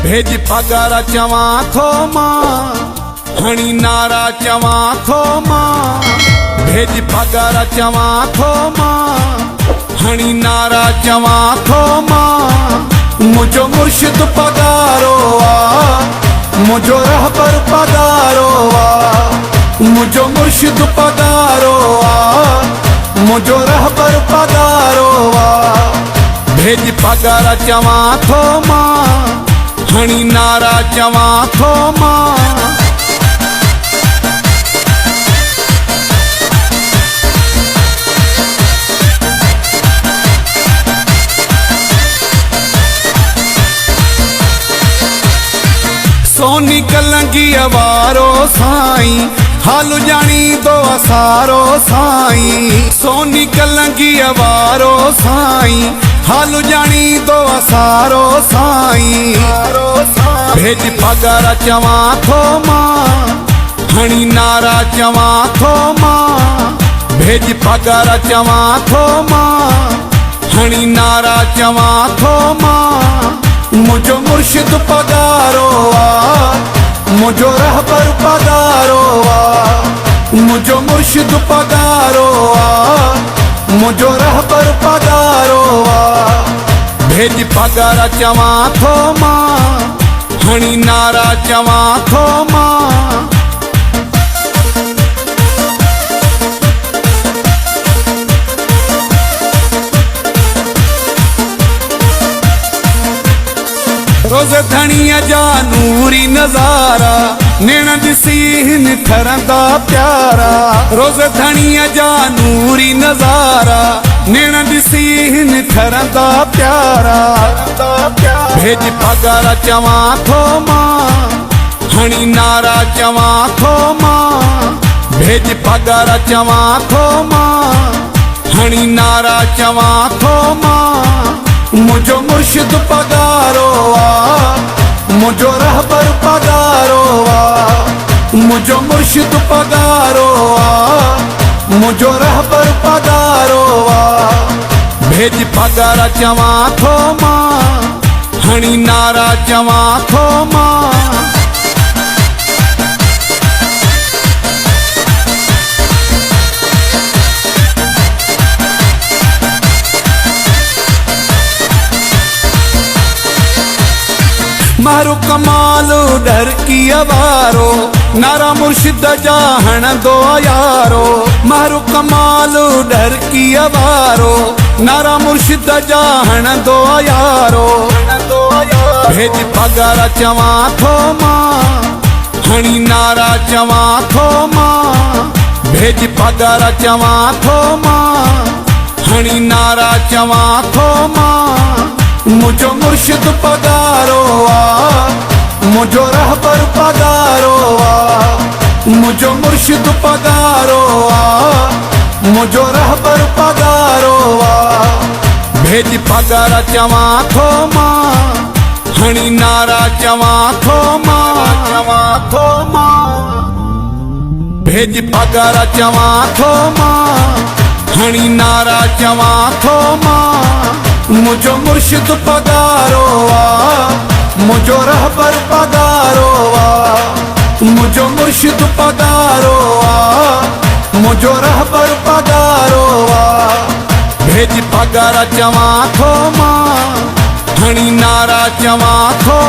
भेज पगार चवा थो मां हणी नारा चवा थो मां भेज पगार चवा थो मां हणी नारा चवा थो मां मुझो मुर्शिद पगारो आ मुझो रहबर पगारो आ मुझो मुर्शिद पगारो आ मुझो रहबर पगारो आ भेज पगार चवा थो मां हणी नारा चवा थो मां सोनी कलंगी अवारो साईं हाल जानी दो असारो साईं सोनी कलंगी अवारो साईं हाल जानी दो असारो साईं भेज पगार चवा थो मां हणी नारा चवा थो मां भेज पगार चवा थो मां हणी नारा चवा थो मां मुझो मुर्शिद पगारो आ मुझो रहबर पगारो आ मुझो मुर्शिद पगारो आ मुझो रहबर पगारो आ भेज पगार चवा थो मां हणी नारा चवा थो मां रोज़ धणीअ जा नूरी नज़ारा नेण ॾिसी हिन ठरंदा प्यारा रोज़ धणीअ जा नूरी नज़ारा नेण ॾिसी हिन ठरंदा प्यारा भेज पगार चवा थो मां हणी नारा चवा थो मां भेज पगार चवा थो मां हणी नारा चवा थो मां मुझो मुर्शिद पगारो आ मुझो रहबर पगारो आ मुझो मुर्शिद पगारो आ मुझो रहबर पगारो आ भेज पगार चवा थो मां हणी नारा चवा थो मां मारो कमाल डर की अवारो नारा मुर्शिद जा हणंदो यारो मारो कमाल डर की अवारो नारा मुर्शिद जा हणंदो यारो भेज पगार चवा थो मां हणी नारा चवा थो मां भेज पगार चवा थो मां हणी नारा चवा थो मां मुझो मुर्शिद पगारो आ मुझो रहबर पगारो आ मुझो मुर्शिद पगारो आ मुझो रहबर पगारो आ भेज पगार चवा थो मां हणी नारा चवा थो मां भेज पगार चवा थो मां हणी नारा चवा थो मां मुझो मुर्शिद पगारो आ मुझो रहबर पगारो आ मुझो मुर्शिद पगारो आ मुझो रहबर पगारो आ भेज पगार चवा थो मां हणी नारा चवा थो